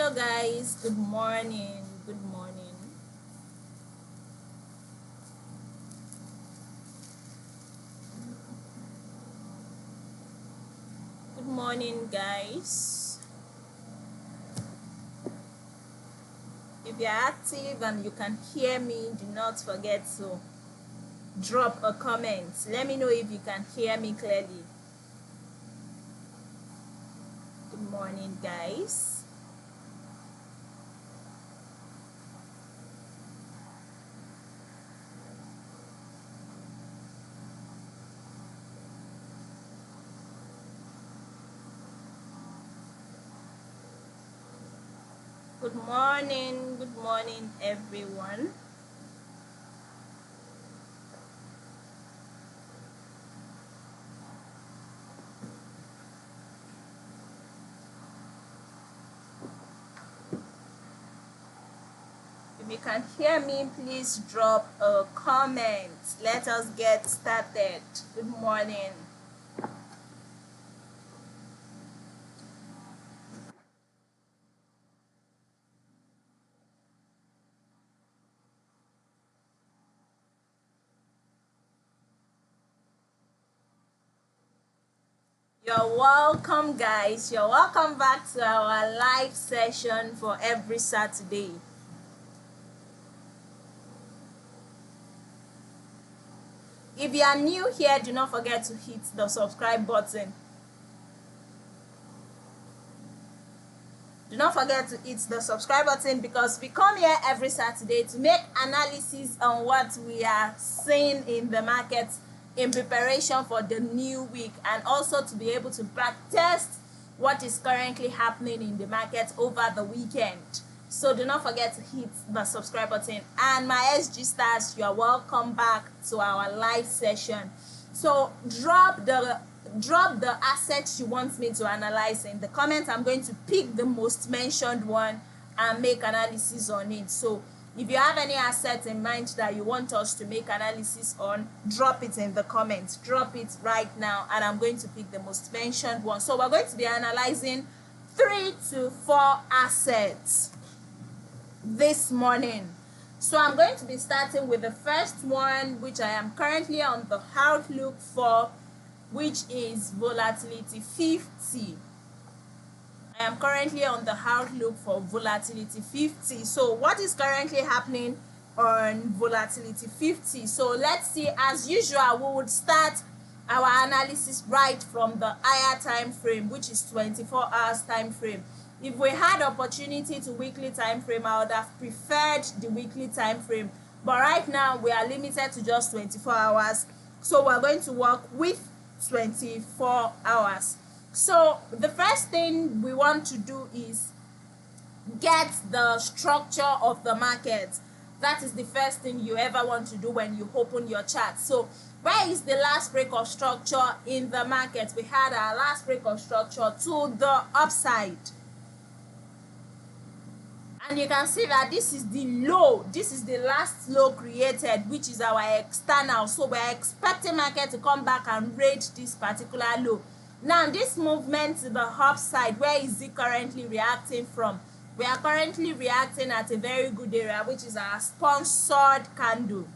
Hello guys, good morning. Good morning. Good morning guys. If you're active and you can hear me, do not forget to drop a comment. Let me know if you can hear me clearly. Good morning guys. Good morning everyone. If you can hear me, please drop a comment. Let us get started. Good morning. You're welcome guys. You're welcome back to our live session for every Saturday. If you are new here, do not forget to hit the subscribe button. Do not forget to hit the subscribe button because we come here every Saturday to make analysis on what we are seeing in the market in preparation for the new week, and also to be able to backtest what is currently happening in the market over the weekend. So do not forget to hit the subscribe button. And my SG stars, you are welcome back to our live session. So drop the assets you want me to analyze in the comments. I'm going to pick the most mentioned one and make analysis on it. So if you have any assets in mind that you want us to make analysis on, drop it in the comments. Drop it right now and I'm going to pick the most mentioned one. So we're going to be analyzing 3 to 4 assets this morning. So I'm going to be starting with the first one, which I am currently on the outlook for, which is volatility 50. I am currently on the outlook for volatility 50. So what is currently happening on volatility 50? So let's see, as usual, we would start our analysis right from the higher time frame, which is 24 hours time frame. If we had opportunity to weekly time frame, I would have preferred the weekly time frame, but right now we are limited to just 24 hours, so we're going to work with 24 hours. So the first thing we want to do is get the structure of the market. That is the first thing you ever want to do when you open your chart. So where is the last break of structure in the market? We had our last break of structure to the upside, and you can see that this is the low, this is the last low created, which is our external. So we're expecting market to come back and raid this particular low. Now this movement to the upside, where is it currently reacting from? We are currently reacting at a very good area, which is our sponsored candle.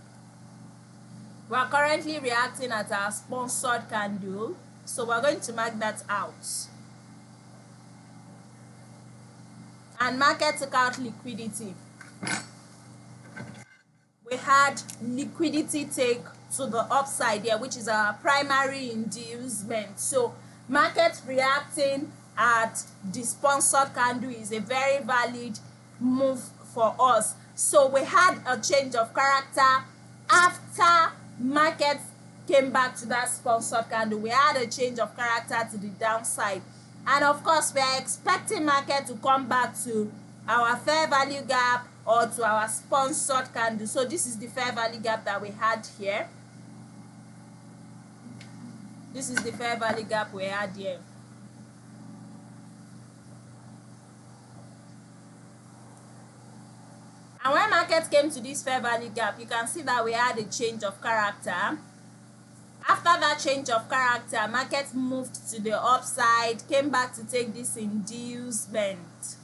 We are currently reacting at our sponsored candle, so we're going to mark that out. And market took out liquidity. We had liquidity take to the upside here, which is our primary inducement. So market reacting at the sponsored candle is a very valid move for us. So we had a change of character after market came back to that sponsored candle. We had a change of character to the downside, and of course we are expecting market to come back to our fair value gap or to our sponsored candle. So this is the fair value gap that we had here. This is the fair value gap we had here. And when market came to this fair value gap, you can see that we had a change of character. After that change of character, market moved to the upside, came back to take this inducement.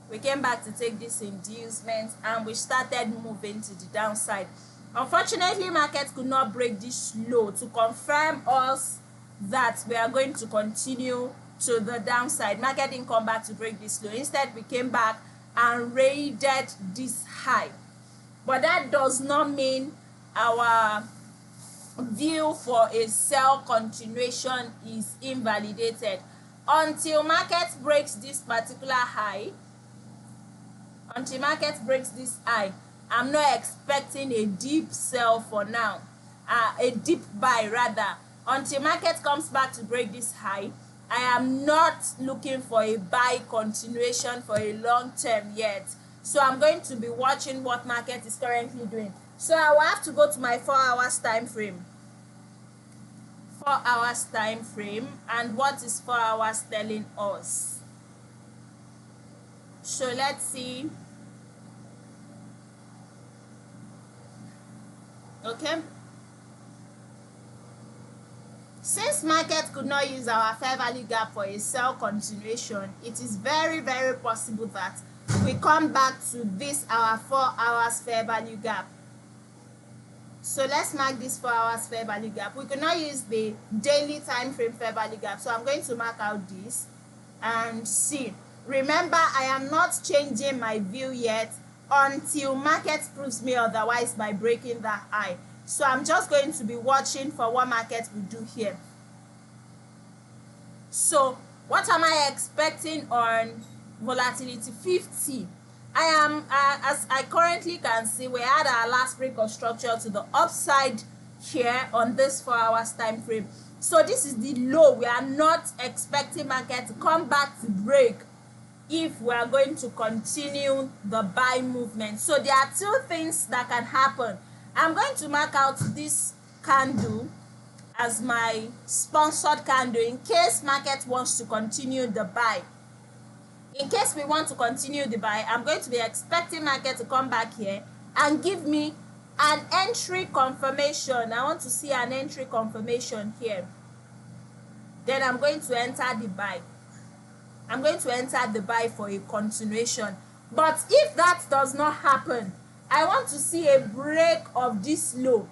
We came back to take this inducement and we started moving to the downside. Unfortunately, market could not break this low to confirm us that we are going to continue to the downside. Market didn't come back to break this low. Instead, we came back and raided this high. But that does not mean our view for a sell continuation is invalidated. Until market breaks this particular high, I'm not expecting a deep sell for now, a deep buy rather. Until market comes back to break this high, I am not looking for a buy continuation for a long term yet. So I'm going to be watching what market is currently doing. So I will have to go to my 4 hours time frame. 4 hours time frame, and what is 4 hours telling us? So let's see. Okay, since market could not use our fair value gap for a sell continuation, it is very possible that we come back to this our 4 hours fair value gap. So let's mark this 4 hours fair value gap. We could not use the daily time frame fair value gap, so I'm going to mark out this and see. Remember, I am not changing my view yet until market proves me otherwise by breaking that high. So I'm just going to be watching for what market will do here. So what am I expecting on volatility 50? I am as I currently can see, we had our last break of structure to the upside here on this 4 hours time frame. So this is the low. We are not expecting market to come back to break if we are going to continue the buy movement. So there are two things that can happen. I'm going to mark out this candle as my sponsored candle in case market wants to continue the buy. In case we want to continue the buy, I'm going to be expecting market to come back here and give me an entry confirmation. I want to see an entry confirmation here. Then I'm going to enter the buy. I'm going to enter the buy for a continuation. But if that does not happen, I want to see a break of this low.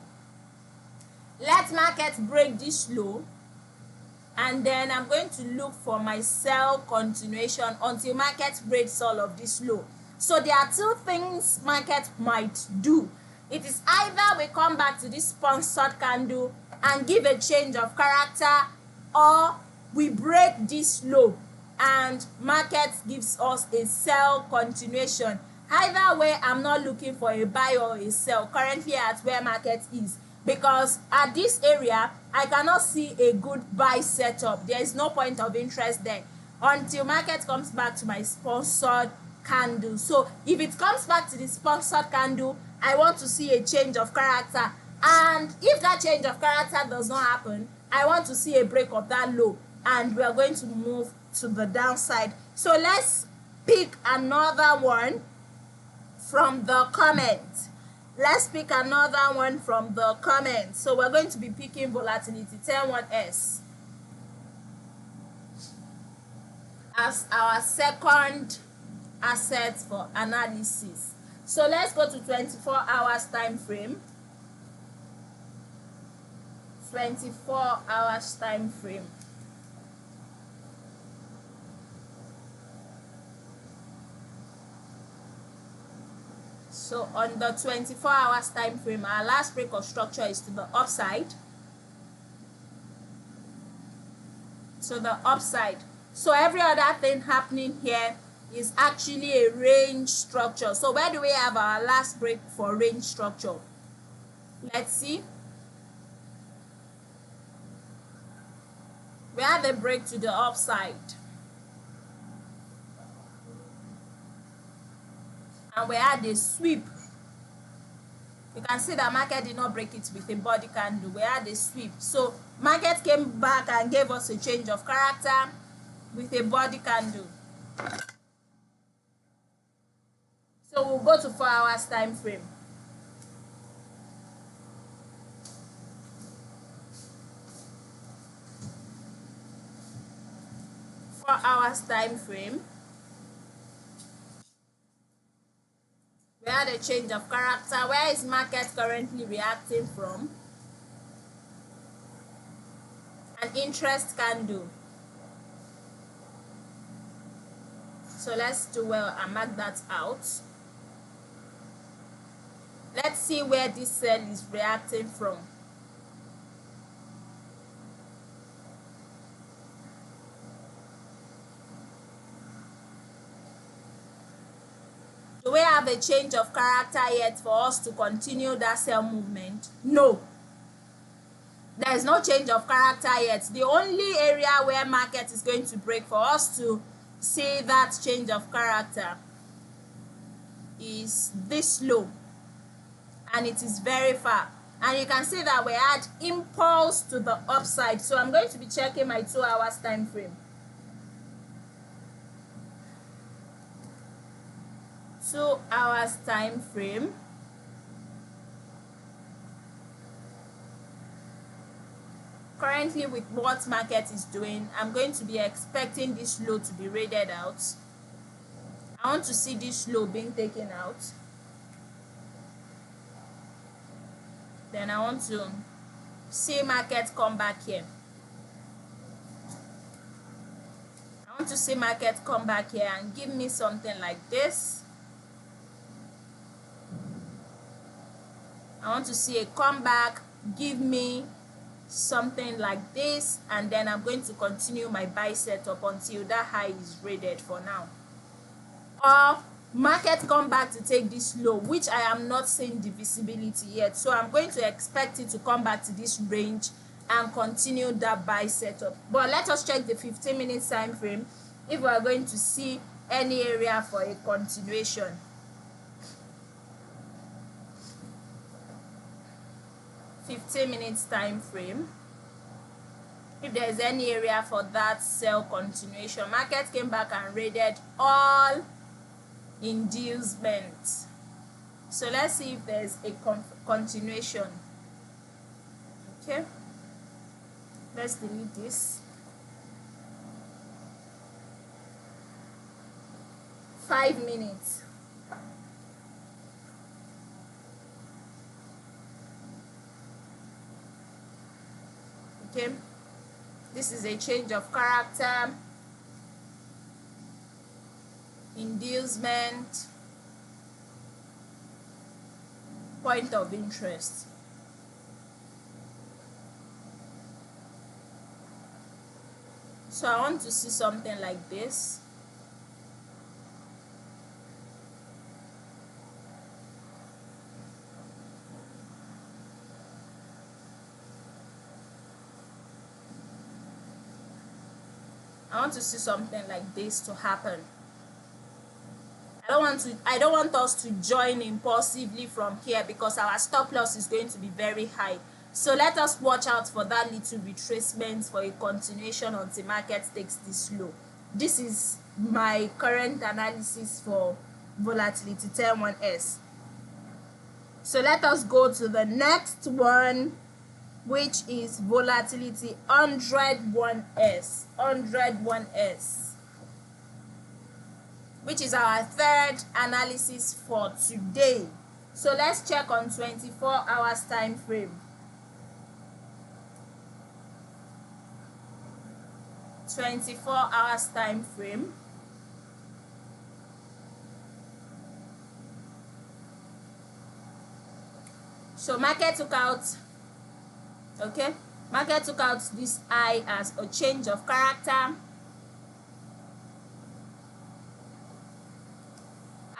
Let market break this low, and then I'm going to look for my sell continuation until market breaks all of this low. So there are two things market might do. It is either we come back to this sponsored candle and give a change of character, or we break this low and market gives us a sell continuation. Either way, I'm not looking for a buy or a sell currently at where market is, because at this area I cannot see a good buy setup. There is no point of interest there until market comes back to my sponsored candle. So if it comes back to the sponsored candle, I want to see a change of character, and if that change of character does not happen, I want to see a break of that low, and we are going to move to the downside. So let's pick another one from the comments. Let's pick another one from the comments. So we're going to be picking volatility 101S as our second asset for analysis. So let's go to 24 hours time frame. 24 hours time frame. So on the 24 hours time frame, our last break of structure is to the upside. To the upside. So every other thing happening here is actually a range structure. So where do we have our last break for range structure? Let's see. We have a break to the upside. And we had a sweep. You can see that market did not break it with a body candle. We had a sweep. So market came back and gave us a change of character with a body candle. So we'll go to 4 hours time frame. Hours time frame. We had a change of character. Where is market currently reacting from? An interest candle. So let's do well and mark that out. Let's see where this cell is reacting from. Do we have a change of character yet for us to continue that sell movement? No. There is no change of character yet. The only area where market is going to break for us to see that change of character is this low, and it is very far, and you can see that we had impulse to the upside. So I'm going to be checking my 2 hours time frame. 2 hours time frame. Currently, with what market is doing, I'm going to be expecting this low to be raided out. I want to see this low being taken out. Then I want to see market come back here. I want to see market come back here and give me something like this. I want to see a comeback, give me something like this, and then I'm going to continue my buy setup until that high is raided for now. Or market come back to take this low, which I am not seeing the visibility yet. So I'm going to expect it to come back to this range and continue that buy setup. But let us check the 15-minute time frame if we are going to see any area for a continuation. 15 minutes time frame. If there is any area for that sell continuation, market came back and raided all inducement. So let's see if there's a continuation. Okay, let's delete this. 5 minutes. Okay, this is a change of character, inducement, point of interest. So I want to see something like this. I want to see something like this to happen. I don't want us to join impulsively from here because our stop loss is going to be very high. So let us watch out for that little retracement for a continuation until market takes this low. This is my current analysis for volatility 10-1S. So let us go to the next one, which is volatility 100-1S. 100-1S, which is our third analysis for today. So let's check on 24 hours time frame. 24 hours time frame. So market took out, okay, market took out this high as a change of character.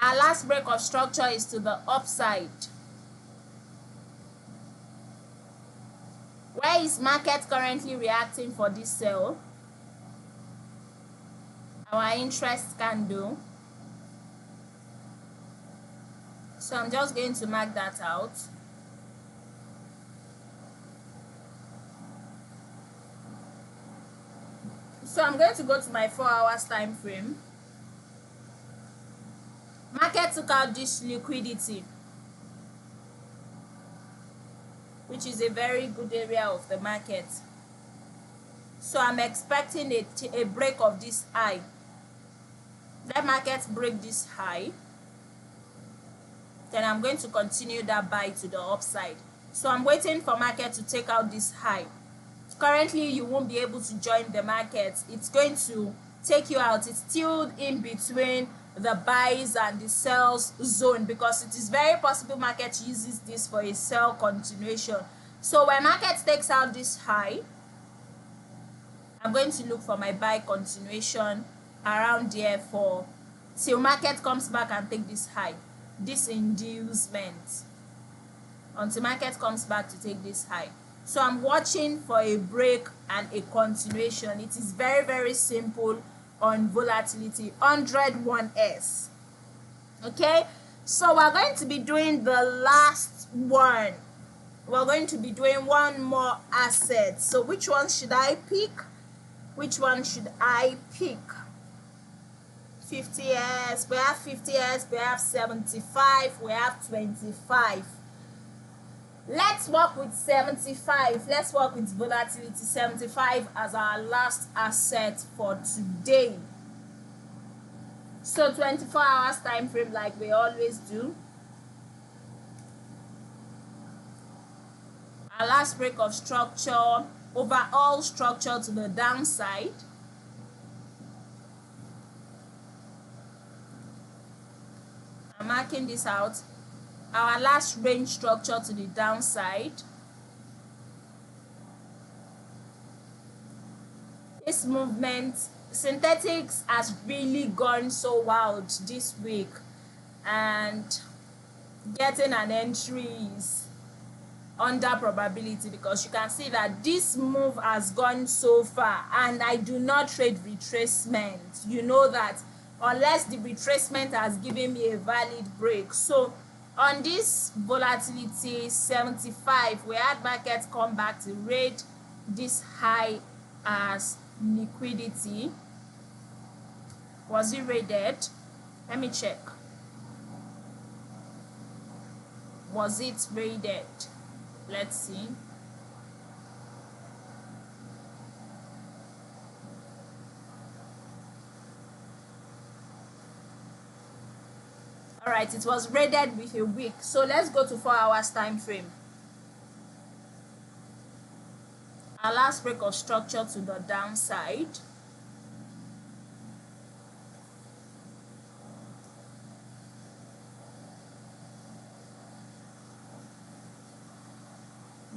Our last break of structure is to the upside. Where is market currently reacting for this sell? Our interest candle. So I'm just going to mark that out. So I'm going to go to my 4 hours time frame. Market took out this liquidity, which is a very good area of the market. So I'm expecting a break of this high. Let market break this high. then I'm going to continue that buy to the upside. So I'm waiting for market to take out this high. Currently you won't be able to join the market. It's going to take you out. It's still in between the buys and the sells zone, because it is very possible market uses this for a sell continuation. So when market takes out this high, I'm going to look for my buy continuation around there for till market comes back and take this high, this inducement, until market comes back to take this high. So I'm watching for a break and a continuation. It is very, very simple on volatility, 101S. Okay, so we're going to be doing the last one. We're going to be doing one more asset. So which one should I pick? Which one should I pick? 50S, we have 50S, we have 75, we have 25. Let's work with 75. Let's work with volatility 75 as our last asset for today. So 24 hours time frame, like we always do. Our last break of structure, overall structure to the downside. I'm marking this out. Our last range structure to the downside. This movement, synthetics has really gone so wild this week, and getting an entry is under probability, because you can see that this move has gone so far, and I do not trade retracement. You know that, unless the retracement has given me a valid break. So on this volatility 75, we had market come back to rate this high as liquidity. Was it rated? Let me check. Was it rated? Let's see. All right, it was rated with a week. So let's go to 4 hours time frame. Our last break of structure to the downside.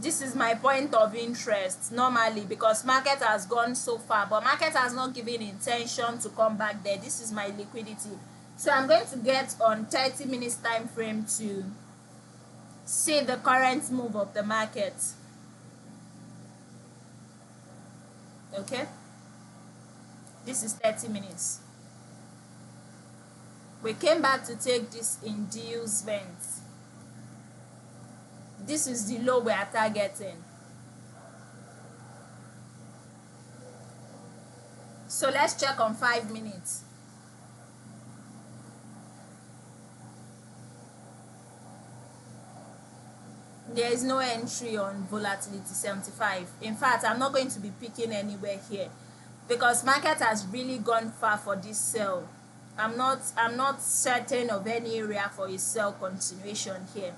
This is my point of interest normally, because market has gone so far, but market has not given intention to come back there. This is my liquidity. So I'm going to get on 30 minutes time frame to see the current move of the market. Okay, this is 30 minutes. We came back to take this inducement. This is the low we are targeting. So let's check on 5 minutes. There is no entry on volatility 75. In fact, I'm not going to be picking anywhere here, because market has really gone far for this sell. I'm not certain of any area for a sell continuation here.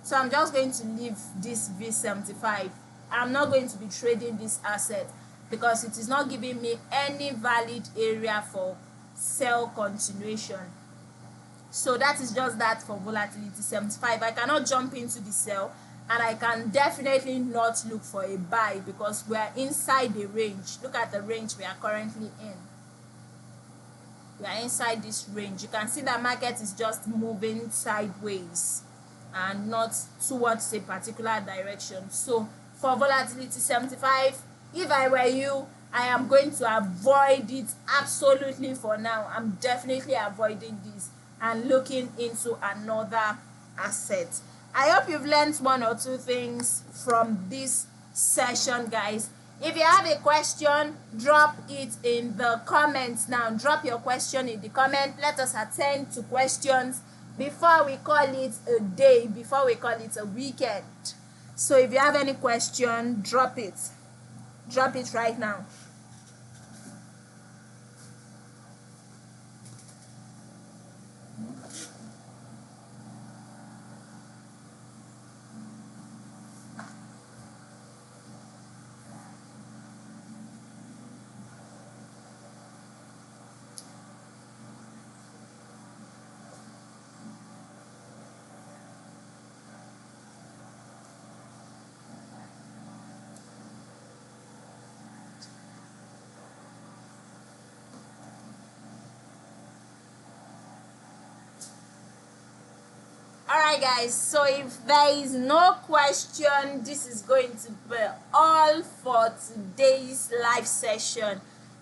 So I'm just going to leave this V75. I'm not going to be trading this asset, because it is not giving me any valid area for sell continuation. So that is just that for volatility 75. I cannot jump into the sell, and I can definitely not look for a buy, because we are inside the range. Look at the range we are currently in. We are inside this range. You can see that market is just moving sideways and not towards a particular direction. So for volatility 75, if I were you, I am going to avoid it absolutely for now. I'm definitely avoiding this and looking into another asset. I hope you've learned one or two things from this session, guys. If you have a question, drop it in the comments now. Drop your question in the comment. Let us attend to questions before we call it a day, before we call it a weekend. So if you have any question, drop it. Drop it right now. All right, guys, so if there is no question, this is going to be all for today's live session.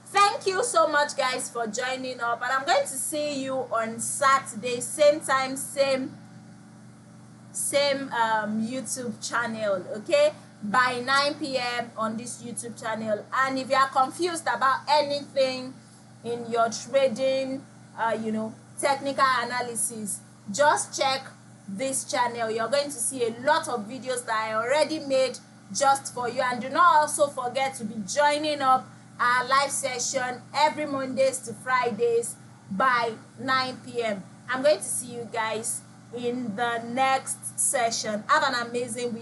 Thank you so much, guys, for joining up, and I'm going to see you on Saturday, same time, same YouTube channel, okay, by 9 p.m. on this YouTube channel. And if you are confused about anything in your trading, technical analysis, just check this channel. You're going to see a lot of videos that I already made just for you. And do not also forget to be joining up our live session every Mondays to Fridays by 9 p.m. I'm going to see you guys in the next session. Have an amazing week.